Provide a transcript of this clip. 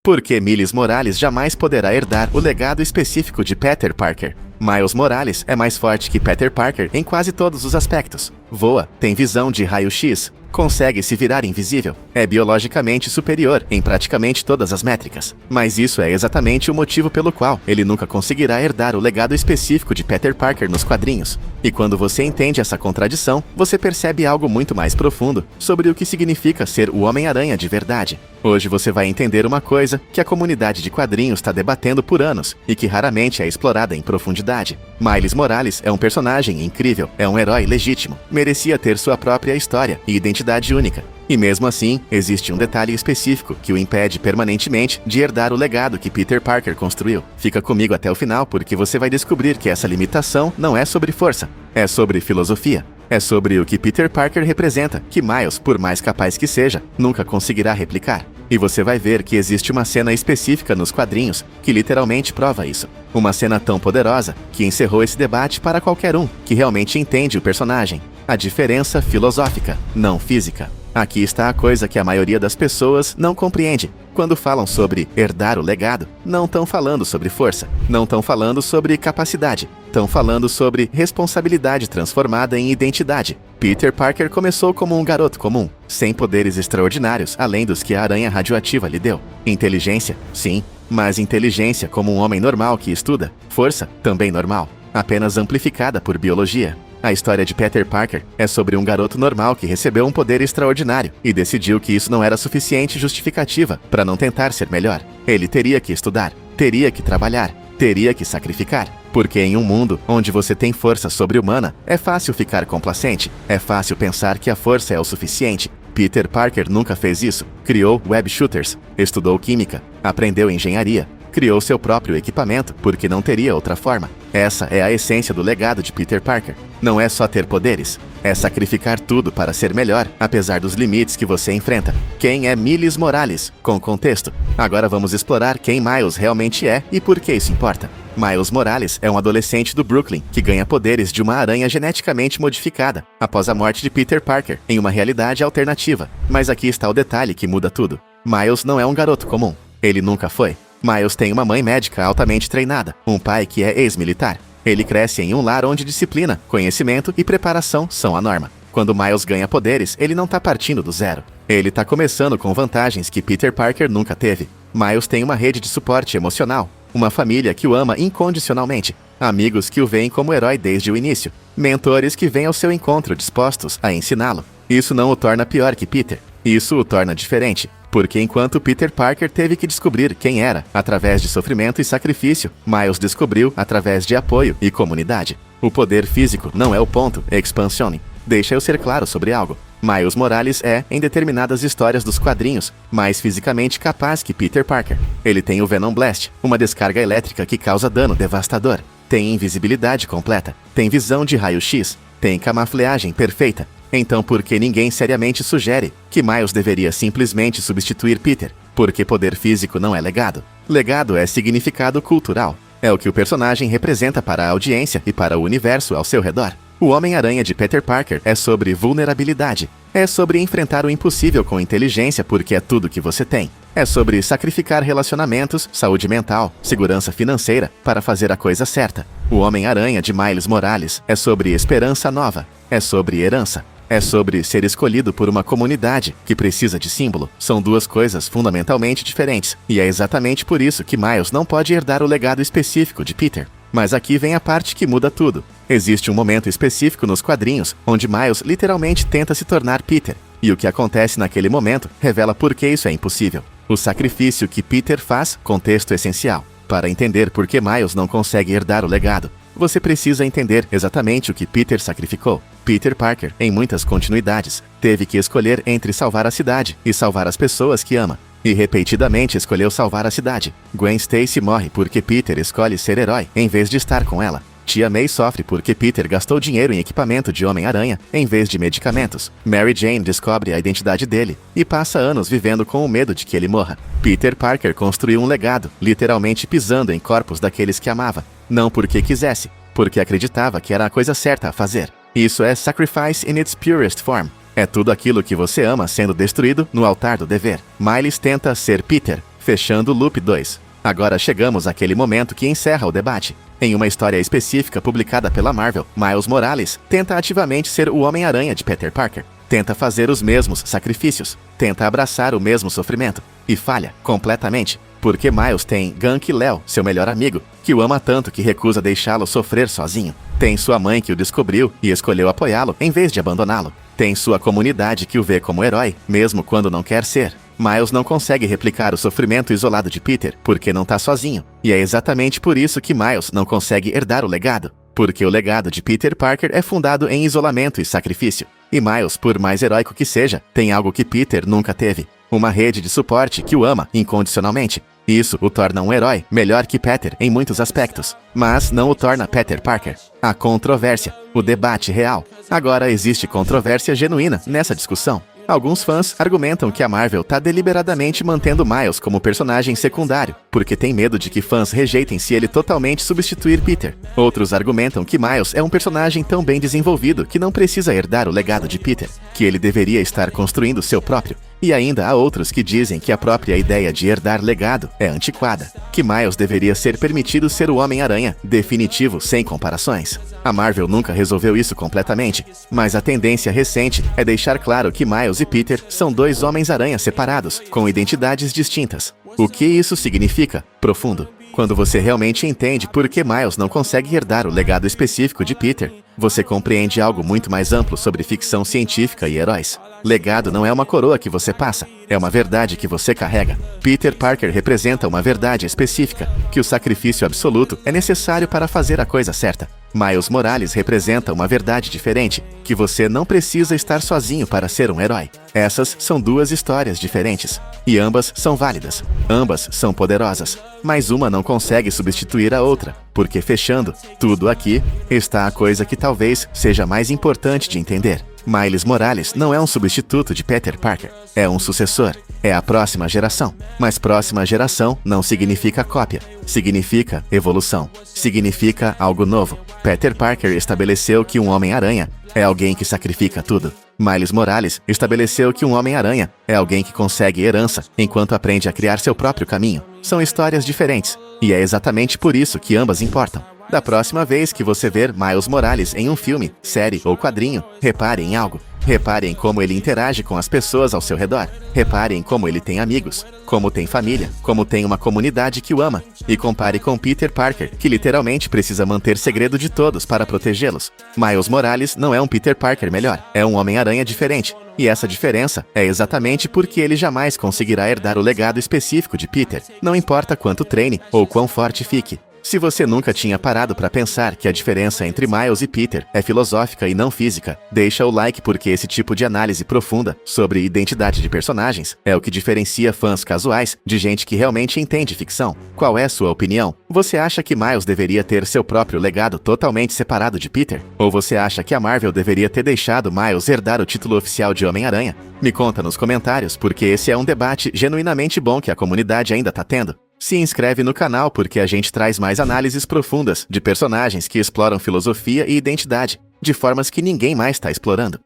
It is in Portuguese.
Por que Miles Morales jamais poderá herdar o legado específico de Peter Parker? Miles Morales é mais forte que Peter Parker em quase todos os aspectos. Voa, tem visão de raio-x, consegue se virar invisível, é biologicamente superior em praticamente todas as métricas. Mas isso é exatamente o motivo pelo qual ele nunca conseguirá herdar o legado específico de Peter Parker nos quadrinhos. E quando você entende essa contradição, você percebe algo muito mais profundo sobre o que significa ser o Homem-Aranha de verdade. Hoje você vai entender uma coisa que a comunidade de quadrinhos está debatendo por anos e que raramente é explorada em profundidade. Miles Morales é um personagem incrível, é um herói legítimo, merecia ter sua própria história e identidade única. E mesmo assim, existe um detalhe específico que o impede permanentemente de herdar o legado que Peter Parker construiu. Fica comigo até o final porque você vai descobrir que essa limitação não é sobre força, é sobre filosofia. É sobre o que Peter Parker representa, que Miles, por mais capaz que seja, nunca conseguirá replicar. E você vai ver que existe uma cena específica nos quadrinhos que literalmente prova isso. Uma cena tão poderosa que encerrou esse debate para qualquer um que realmente entende o personagem. A diferença filosófica, não física. Aqui está a coisa que a maioria das pessoas não compreende. Quando falam sobre herdar o legado, não estão falando sobre força, não estão falando sobre capacidade, estão falando sobre responsabilidade transformada em identidade. Peter Parker começou como um garoto comum, sem poderes extraordinários além dos que a aranha radioativa lhe deu. Inteligência? Sim, mas inteligência como um homem normal que estuda. Força? Também normal, apenas amplificada por biologia. A história de Peter Parker é sobre um garoto normal que recebeu um poder extraordinário e decidiu que isso não era suficiente justificativa para não tentar ser melhor. Ele teria que estudar, teria que trabalhar, teria que sacrificar. Porque em um mundo onde você tem força sobre-humana, é fácil ficar complacente, é fácil pensar que a força é o suficiente. Peter Parker nunca fez isso. Criou web shooters, estudou química, aprendeu engenharia, criou seu próprio equipamento porque não teria outra forma. Essa é a essência do legado de Peter Parker. Não é só ter poderes, é sacrificar tudo para ser melhor, apesar dos limites que você enfrenta. Quem é Miles Morales? Com contexto. Agora vamos explorar quem Miles realmente é e por que isso importa. Miles Morales é um adolescente do Brooklyn que ganha poderes de uma aranha geneticamente modificada após a morte de Peter Parker em uma realidade alternativa. Mas aqui está o detalhe que muda tudo. Miles não é um garoto comum. Ele nunca foi. Miles tem uma mãe médica altamente treinada, um pai que é ex-militar. Ele cresce em um lar onde disciplina, conhecimento e preparação são a norma. Quando Miles ganha poderes, ele não está partindo do zero. Ele está começando com vantagens que Peter Parker nunca teve. Miles tem uma rede de suporte emocional, uma família que o ama incondicionalmente, amigos que o veem como herói desde o início, mentores que vêm ao seu encontro dispostos a ensiná-lo. Isso não o torna pior que Peter. Isso o torna diferente. Porque enquanto Peter Parker teve que descobrir quem era através de sofrimento e sacrifício, Miles descobriu através de apoio e comunidade. O poder físico não é o ponto, expansione. Deixa eu ser claro sobre algo. Miles Morales é, em determinadas histórias dos quadrinhos, mais fisicamente capaz que Peter Parker. Ele tem o Venom Blast, uma descarga elétrica que causa dano devastador. Tem invisibilidade completa, tem visão de raio-x, tem camuflagem perfeita. Então por que ninguém seriamente sugere que Miles deveria simplesmente substituir Peter? Porque poder físico não é legado. Legado é significado cultural. É o que o personagem representa para a audiência e para o universo ao seu redor. O Homem-Aranha de Peter Parker é sobre vulnerabilidade. É sobre enfrentar o impossível com inteligência porque é tudo que você tem. É sobre sacrificar relacionamentos, saúde mental, segurança financeira para fazer a coisa certa. O Homem-Aranha de Miles Morales é sobre esperança nova. É sobre herança. É sobre ser escolhido por uma comunidade que precisa de símbolo. São duas coisas fundamentalmente diferentes. E é exatamente por isso que Miles não pode herdar o legado específico de Peter. Mas aqui vem a parte que muda tudo. Existe um momento específico nos quadrinhos onde Miles literalmente tenta se tornar Peter. E o que acontece naquele momento revela por que isso é impossível. O sacrifício que Peter faz, contexto essencial. Para entender por que Miles não consegue herdar o legado, você precisa entender exatamente o que Peter sacrificou. Peter Parker, em muitas continuidades, teve que escolher entre salvar a cidade e salvar as pessoas que ama. E repetidamente escolheu salvar a cidade. Gwen Stacy morre porque Peter escolhe ser herói em vez de estar com ela. Tia May sofre porque Peter gastou dinheiro em equipamento de Homem-Aranha em vez de medicamentos. Mary Jane descobre a identidade dele e passa anos vivendo com o medo de que ele morra. Peter Parker construiu um legado, literalmente pisando em corpos daqueles que amava. Não porque quisesse, porque acreditava que era a coisa certa a fazer. Isso é sacrifice in its purest form. É tudo aquilo que você ama sendo destruído no altar do dever. Miles tenta ser Peter, Fechando o Loop 2. Agora chegamos àquele momento que encerra o debate. Em uma história específica publicada pela Marvel, Miles Morales tenta ativamente ser o Homem-Aranha de Peter Parker. Tenta fazer os mesmos sacrifícios, tenta abraçar o mesmo sofrimento, e falha completamente, porque Miles tem Gank Léo, seu melhor amigo, que o ama tanto que recusa deixá-lo sofrer sozinho. Tem sua mãe que o descobriu e escolheu apoiá-lo em vez de abandoná-lo. Tem sua comunidade que o vê como herói, mesmo quando não quer ser. Miles não consegue replicar o sofrimento isolado de Peter, porque não tá sozinho. E é exatamente por isso que Miles não consegue herdar o legado. Porque o legado de Peter Parker é fundado em isolamento e sacrifício. E Miles, por mais heróico que seja, tem algo que Peter nunca teve. Uma rede de suporte que o ama incondicionalmente. Isso o torna um herói melhor que Peter em muitos aspectos, mas não o torna Peter Parker. A controvérsia, o debate real. Agora existe controvérsia genuína nessa discussão. Alguns fãs argumentam que a Marvel tá deliberadamente mantendo Miles como personagem secundário, porque tem medo de que fãs rejeitem se ele totalmente substituir Peter. Outros argumentam que Miles é um personagem tão bem desenvolvido que não precisa herdar o legado de Peter, que ele deveria estar construindo seu próprio. E ainda há outros que dizem que a própria ideia de herdar legado é antiquada, que Miles deveria ser permitido ser o Homem-Aranha definitivo sem comparações. A Marvel nunca resolveu isso completamente, mas a tendência recente é deixar claro que Miles e Peter são dois Homens-Aranha separados, com identidades distintas. O que isso significa? Profundo. Quando você realmente entende por que Miles não consegue herdar o legado específico de Peter, você compreende algo muito mais amplo sobre ficção científica e heróis. Legado não é uma coroa que você passa, é uma verdade que você carrega. Peter Parker representa uma verdade específica, que o sacrifício absoluto é necessário para fazer a coisa certa. Miles Morales representa uma verdade diferente, que você não precisa estar sozinho para ser um herói. Essas são duas histórias diferentes, e ambas são válidas, ambas são poderosas, mas uma não consegue substituir a outra, porque fechando tudo aqui, está a coisa que talvez seja mais importante de entender. Miles Morales não é um substituto de Peter Parker, é um sucessor, é a próxima geração. Mas próxima geração não significa cópia, significa evolução, significa algo novo. Peter Parker estabeleceu que um Homem-Aranha é alguém que sacrifica tudo. Miles Morales estabeleceu que um Homem-Aranha é alguém que consegue herança enquanto aprende a criar seu próprio caminho. São histórias diferentes, e é exatamente por isso que ambas importam. Da próxima vez que você ver Miles Morales em um filme, série ou quadrinho, repare em algo. Repare em como ele interage com as pessoas ao seu redor. Repare em como ele tem amigos, como tem família, como tem uma comunidade que o ama. E compare com Peter Parker, que literalmente precisa manter segredo de todos para protegê-los. Miles Morales não é um Peter Parker melhor, é um Homem-Aranha diferente. E essa diferença é exatamente porque ele jamais conseguirá herdar o legado específico de Peter, não importa quanto treine ou quão forte fique. Se você nunca tinha parado para pensar que a diferença entre Miles e Peter é filosófica e não física, deixa o like porque esse tipo de análise profunda sobre identidade de personagens é o que diferencia fãs casuais de gente que realmente entende ficção. Qual é sua opinião? Você acha que Miles deveria ter seu próprio legado totalmente separado de Peter? Ou você acha que a Marvel deveria ter deixado Miles herdar o título oficial de Homem-Aranha? Me conta nos comentários, porque esse é um debate genuinamente bom que a comunidade ainda tá tendo. Se inscreve no canal porque a gente traz mais análises profundas de personagens que exploram filosofia e identidade, de formas que ninguém mais está explorando.